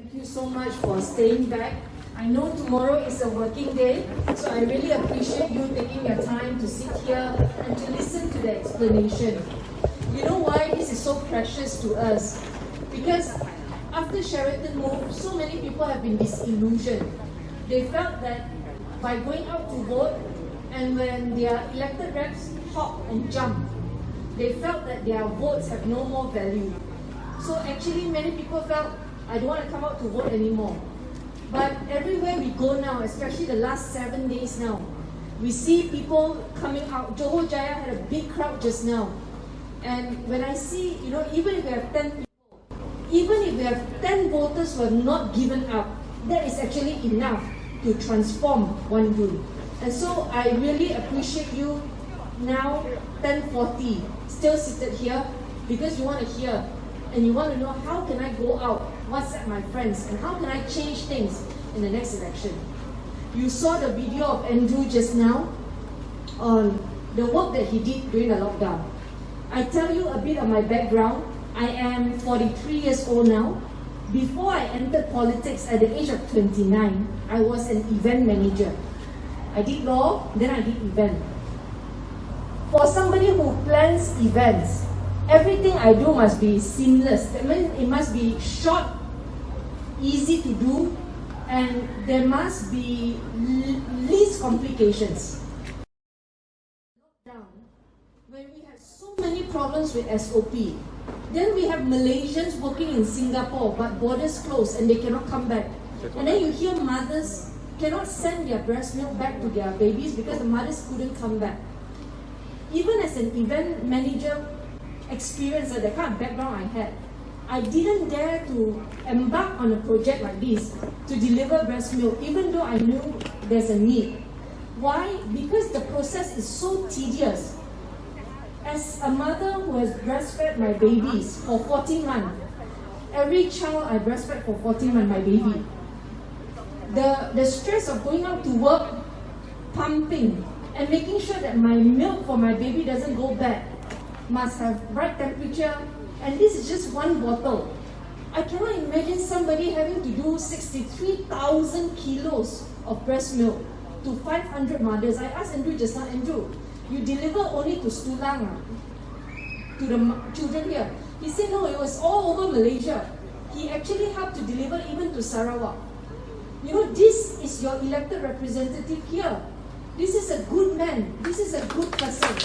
Thank you so much for staying back. I know tomorrow is a working day, so I really appreciate you taking your time to sit here and to listen to the explanation. You know why this is so precious to us? Because after Sheraton moved, so many people have been disillusioned. They felt that by going out to vote, and when their elected reps hop and jump, they felt that their votes have no more value. So actually many people felt, I don't want to come out to vote anymore. But everywhere we go now, especially the last 7 days now, we see people coming out. Johor Jaya had a big crowd just now. And when I see, even if we have 10 people, even if we have 10 voters who have not given up, that is actually enough to transform one group. And so I really appreciate you now, 10:40, still seated here, because you want to hear and you want to know how can I go out, WhatsApp my friends, and how can I change things in the next election. You saw the video of Andrew just now on the work that he did during the lockdown. I tell you a bit of my background. I am 43 years old now. Before I entered politics at the age of 29, I was an event manager. I did law, then I did event. For somebody who plans events, everything I do must be seamless. That means it must be short, easy to do, and there must be least complications. When we had so many problems with SOP, then we have Malaysians working in Singapore, but borders closed and they cannot come back. And then you hear mothers cannot send their breast milk back to their babies because the mothers couldn't come back. Even as an event manager experience, the kind of background I had, I didn't dare to embark on a project like this to deliver breast milk, even though I knew there's a need. Why? Because the process is so tedious. As a mother who has breastfed my babies for 14 months, every child I breastfed for 14 months, my baby, the stress of going out to work, pumping, and making sure that my milk for my baby doesn't go bad, must have right temperature, and this is just one bottle. I cannot imagine somebody having to do 63,000 kilos of breast milk to 500 mothers. I asked Andrew just now, Andrew, you deliver only to Stulang, to the children here. He said no, it was all over Malaysia. He actually helped to deliver even to Sarawak. This is your elected representative here. This is a good man. This is a good person.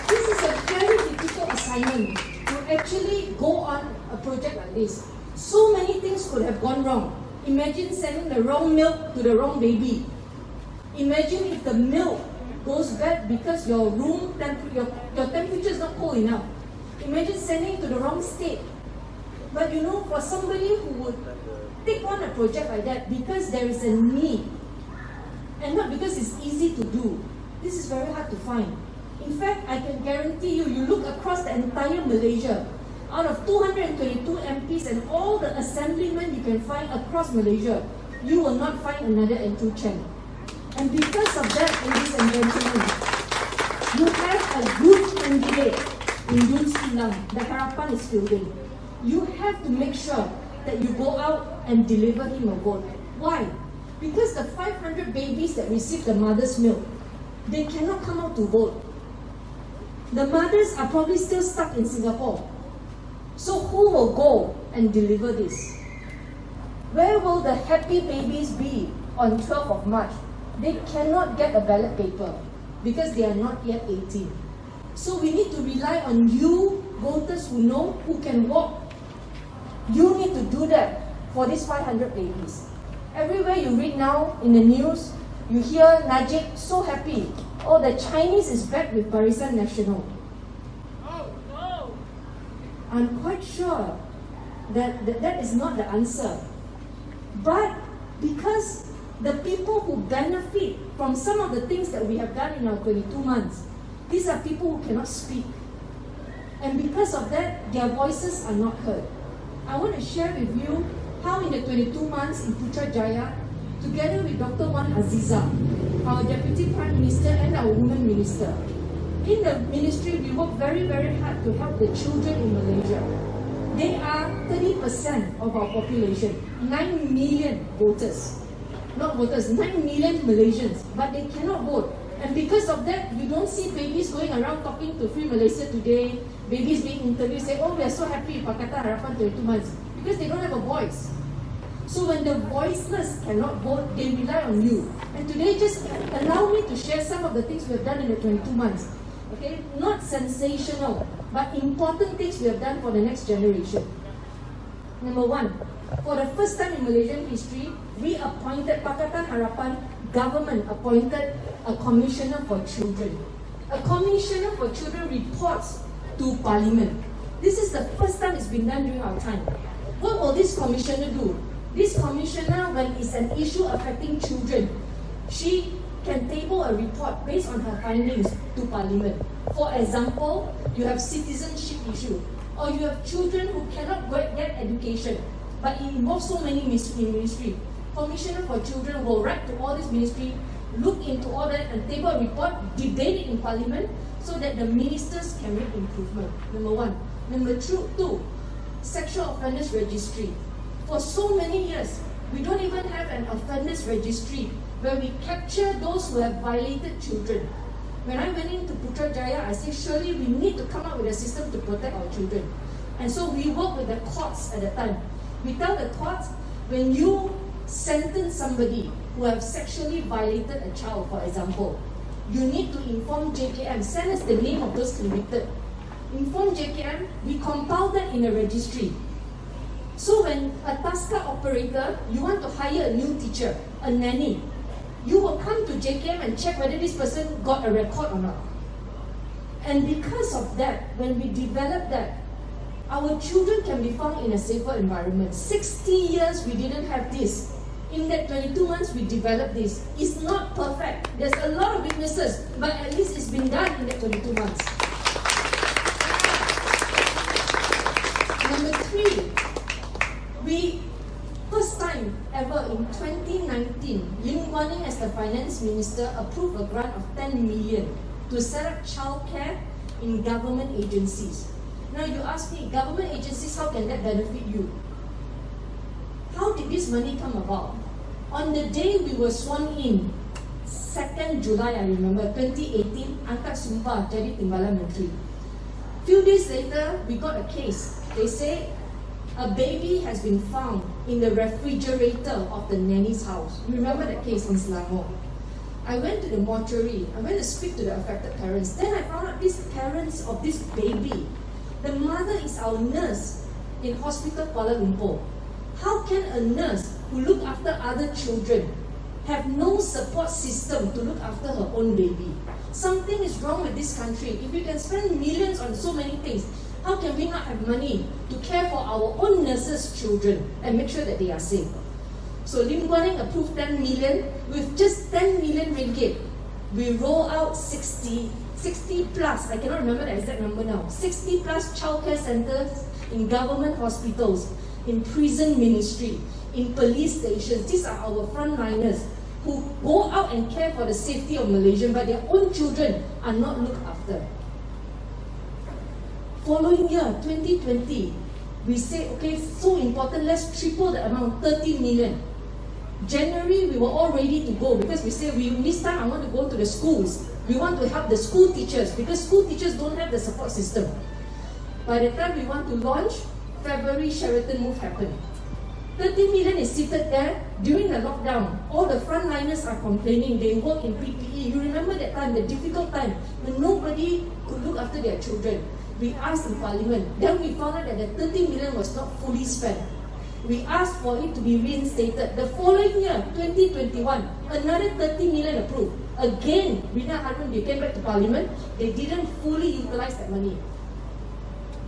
This is a very difficult assignment to actually go on a project like this. So many things could have gone wrong. Imagine sending the wrong milk to the wrong baby. Imagine if the milk goes bad because your room your temperature is not cold enough. Imagine sending it to the wrong state. But for somebody who would take on a project like that because there is a need and not because it's easy to do, this is very hard to find. In fact, I can guarantee you look across the entire Malaysia, out of 222 MPs and all the assemblymen you can find across Malaysia, you will not find another Andrew Chen. And because of that, ladies and gentlemen, you have a good candidate in Yun Silang. The Harapan is fielding. You have to make sure that you go out and deliver him a vote. Why? Because the 500 babies that receive the mother's milk, they cannot come out to vote. The mothers are probably still stuck in Singapore. So who will go and deliver this? Where will the happy babies be on 12th of March? They cannot get a ballot paper because they are not yet 18. So we need to rely on you, voters who know, who can walk. You need to do that for these 500 babies. Everywhere you read now in the news, you hear Najib so happy. Oh, the Chinese is back with Barisan Nasional. Oh, no! I'm quite sure that is not the answer. But because the people who benefit from some of the things that we have done in our 22 months, these are people who cannot speak. And because of that, their voices are not heard. I want to share with you how in the 22 months in Putrajaya, together with Dr. Wan Aziza, our Deputy Prime Minister and our Women Minister, in the ministry we work very, very hard to help the children in Malaysia. They are 30% of our population, 9 million voters. Not voters, 9 million Malaysians, but they cannot vote. And because of that, you don't see babies going around talking to Free Malaysia Today, babies being interviewed, say, oh, we are so happy, Pakatan Harapan 22 months, because they don't have a voice. So when the voiceless cannot vote, they rely on you. And today, just allow me to share some of the things we have done in the 22 months. Okay, not sensational, but important things we have done for the next generation. Number one, for the first time in Malaysian history, we appointed, Pakatan Harapan government appointed a commissioner for children. A commissioner for children reports to Parliament. This is the first time it's been done during our time. What will this commissioner do? This commissioner, when it's an issue affecting children, she can table a report based on her findings to Parliament. For example, you have citizenship issue, or you have children who cannot get education, but it involves so many ministry. Commissioner for Children will write to all this ministry, look into all that and table a report, debate it in Parliament so that the ministers can make improvement. Number one. Number two, sexual offenders registry. For so many years, we don't even have an offenders registry where we capture those who have violated children. When I went into Putrajaya, I said, surely we need to come up with a system to protect our children. And so we work with the courts at the time. We tell the courts, when you sentence somebody who have sexually violated a child, for example, you need to inform JKM, send us the name of those convicted. Inform JKM, we compile that in a registry. So when a Taska operator, you want to hire a new teacher, a nanny, you will come to JKM and check whether this person got a record or not. And because of that, when we develop that, our children can be found in a safer environment. 60 years we didn't have this. In that 22 months we developed this. It's not perfect. There's a lot of weaknesses, but at least it's been done in that 22 months. Number three, we, first time ever in 2019, Lim Guan Eng as the finance minister approved a grant of 10 million to set up childcare in government agencies. Now you ask me, government agencies, how can that benefit you? How did this money come about? On the day we were sworn in, 2nd July, I remember, 2018, angkat sumpah jadi timbalan menteri. Few days later, we got a case. They say a baby has been found in the refrigerator of the nanny's house. You remember that case in Selangor? I went to the mortuary. I went to speak to the affected parents. Then I found out these parents of this baby, the mother is our nurse in Hospital Kuala Lumpur. How can a nurse who look after other children have no support system to look after her own baby? Something is wrong with this country. If we can spend millions on so many things, how can we not have money to care for our own nurses' children and make sure that they are safe? So Lim Guan Eng approved 10 million. With just 10 million ringgit, we roll out 60 plus, I cannot remember the exact number now, 60 plus childcare centers in government hospitals, in prison ministry, in police stations. These are our frontliners who go out and care for the safety of Malaysians, but their own children are not looked after. Following year, 2020, we say, okay, so important, let's triple the amount, 30 million. January, we were all ready to go because we say, this time I want to go to the schools. We want to help the school teachers because school teachers don't have the support system. By the time we want to launch, February Sheraton move happened. 30 million is seated there during the lockdown. All the frontliners are complaining. They work in PPE. You remember that time, the difficult time when nobody could look after their children. We asked in Parliament. Then we found out that the 30 million was not fully spent. We asked for it to be reinstated. The following year, 2021, another 30 million approved. Again, Rina Harun, they came back to Parliament. They didn't fully utilize that money.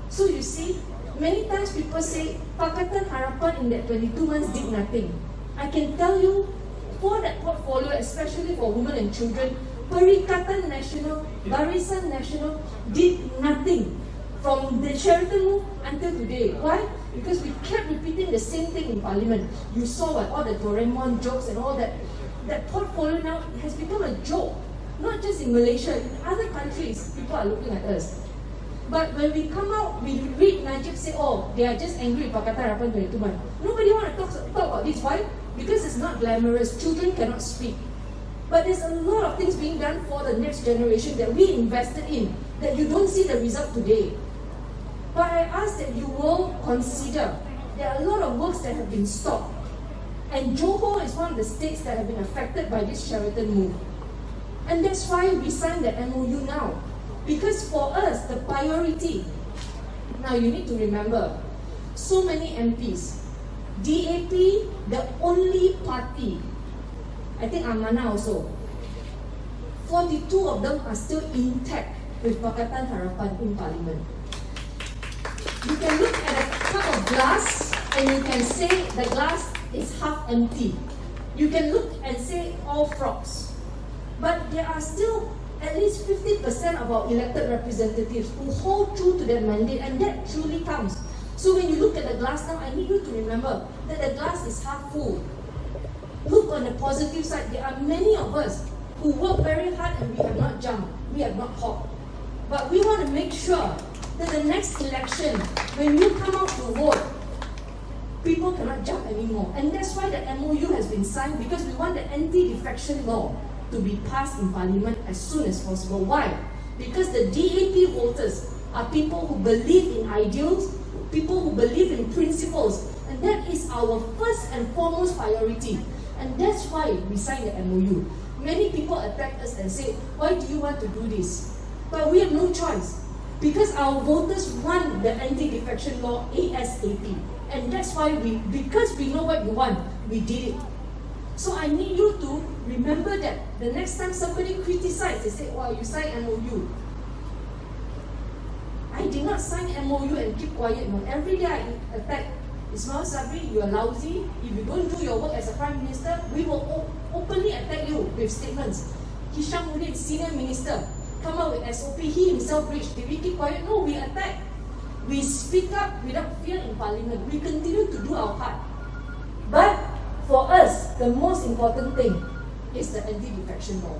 So you see, many times people say, Pakatan Harapan in that 22 months did nothing. I can tell you, for that portfolio, especially for women and children, Perikatan Nasional, Barisan Nasional did nothing from the Sheraton move until today. Why? Because we kept repeating the same thing in Parliament. You saw what, all the Doraemon jokes and all that. That portfolio now has become a joke. Not just in Malaysia, in other countries, people are looking at us. But when we come out, we read Najib say, oh, they are just angry with Pakatan Harapan 22 months. Nobody want to talk about this. Why? Because it's not glamorous. Children cannot speak. But there's a lot of things being done for the next generation that we invested in, that you don't see the result today. But I ask that you will consider, there are a lot of works that have been stopped. And Johor is one of the states that have been affected by this Sheraton move. And that's why we signed the MOU now. Because for us, the priority, now you need to remember, so many MPs, DAP, the only party, I think Amanah also, 42 of them are still intact with Pakatan Harapan in Parliament. You can look at a cup of glass and you can say the glass is half empty. You can look and say all frogs. But there are still at least 50% of our elected representatives who hold true to their mandate, and that truly counts. So when you look at the glass now, I need you to remember that the glass is half full. Look on the positive side. There are many of us who work very hard and we have not jumped, we have not hopped. But we want to make sure that the next election, when you come out to vote, people cannot jump anymore. And that's why the MOU has been signed, because we want the anti-defection law to be passed in Parliament as soon as possible. Why? Because the DAP voters are people who believe in ideals, people who believe in principles, and that is our first and foremost priority. And that's why we signed the MOU. Many people attack us and say, why do you want to do this? But we have no choice, because our voters want the anti-defection law ASAP. And that's why because we know what you want, we did it. So I need you to remember that the next time somebody criticizes, they say, wow, you signed MOU. I did not sign MOU and keep quiet. No. Every day I attack, Ismail Sabri, you are lousy. If you don't do your work as a Prime Minister, we will openly attack you with statements. Hisham Udin, Senior Minister, come out with SOP, he himself reached. Did we keep quiet? No, we attack. We speak up without fear in Parliament. We continue to do our part. But for us, the most important thing is the anti-defection law.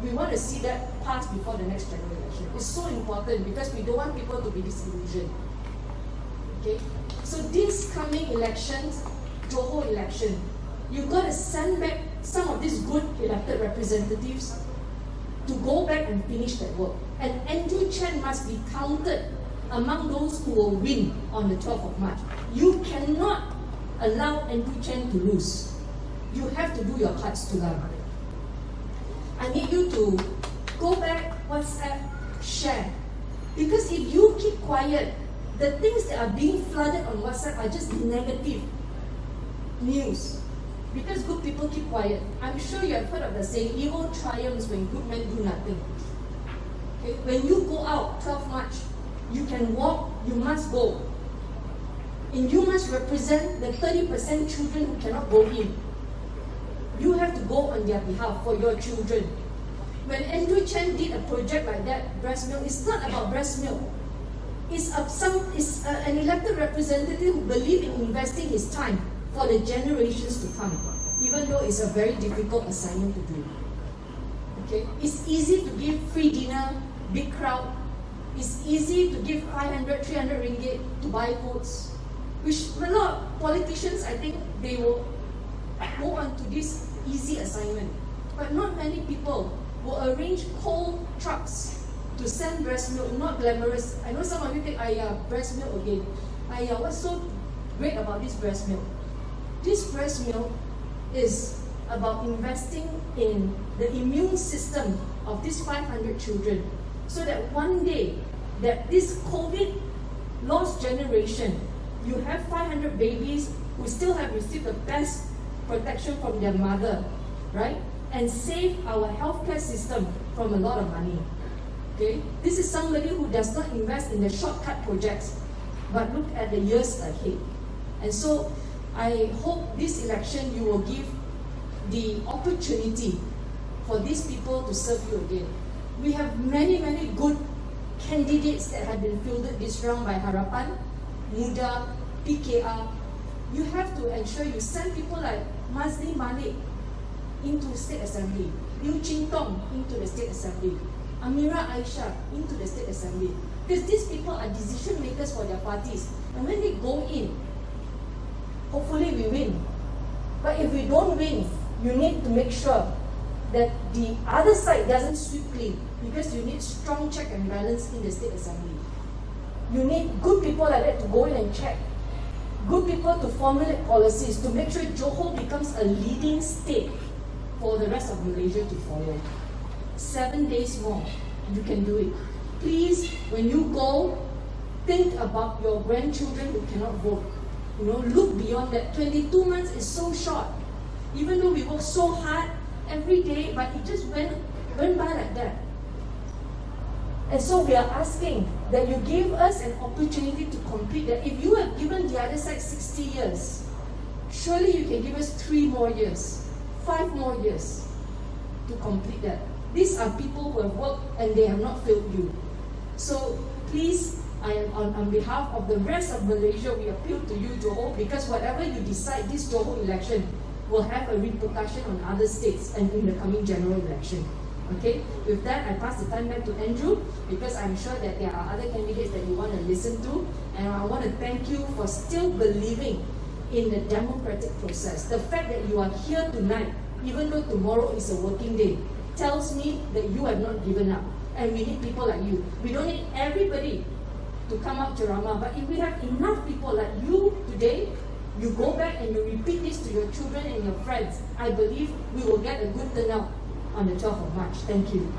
We want to see that passed before the next general election. It's so important because we don't want people to be disillusioned. Okay? So these coming elections, Johor election, you've got to send back some of these good elected representatives to go back and finish that work. And Andrew Chen must be counted among those who will win on the 12th of March. You cannot allow Andrew Chen to lose. You have to do your parts to learn. I need you to go back, WhatsApp, share. Because if you keep quiet, the things that are being flooded on WhatsApp are just negative news. Because good people keep quiet. I'm sure you have heard of the saying, evil triumphs when good men do nothing. Okay? When you go out, 12 March, you can walk, you must go. And you must represent the 30% children who cannot go in. You have to go on their behalf for your children. When Andrew Chen did a project like that, breast milk, it's not about breast milk. It's an elected representative who believes in investing his time for the generations to come, even though it's a very difficult assignment to do. Okay? It's easy to give free dinner, big crowd. It's easy to give 500, 300 ringgit to buy votes, which a lot of politicians, I think, they will go on to this easy assignment. But not many people will arrange coal trucks to send breast milk, not glamorous. I know some of you think, breast milk again. What's so great about this breast milk? This breast milk is about investing in the immune system of these 500 children, so that one day, that this COVID lost generation, you have 500 babies who still have received the best protection from their mother, right? And save our healthcare system from a lot of money. Okay? This is somebody who does not invest in the shortcut projects, but look at the years ahead. And so, I hope this election you will give the opportunity for these people to serve you again. We have many, many good candidates that have been fielded this round by Harapan, Muda, PKR. You have to ensure you send people like Mazli Malik into State Assembly, Liu Ching Tong into the State Assembly, Amira Aisha into the State Assembly. Because these people are decision makers for their parties. And when they go in, hopefully we win. But if we don't win, you need to make sure that the other side doesn't sweep clean, because you need strong check and balance in the State Assembly. You need good people like that to go in and check. Good people to formulate policies to make sure Johor becomes a leading state for the rest of Malaysia to follow. 7 days more, you can do it. Please, when you go, think about your grandchildren who cannot vote. You know, look beyond that. 22 months is so short. Even though we work so hard every day, but it just went by like that. And so we are asking that you give us an opportunity to complete that. If you have given the other side 60 years, surely you can give us 3 more years, 5 more years to complete that. These are people who have worked and they have not failed you. So please, I am on behalf of the rest of Malaysia, we appeal to you, Johor, because whatever you decide, this Johor election will have a repercussion on other states and in the coming general election. Okay, with that, I pass the time back to Andrew, because I'm sure that there are other candidates that you want to listen to, and I want to thank you for still believing in the democratic process. The fact that you are here tonight, even though tomorrow is a working day, tells me that you have not given up, and we need people like you. We don't need everybody to come up ceramah, but if we have enough people like you today, you go back and you repeat this to your children and your friends, I believe we will get a good turnout on the 12th of March. Thank you.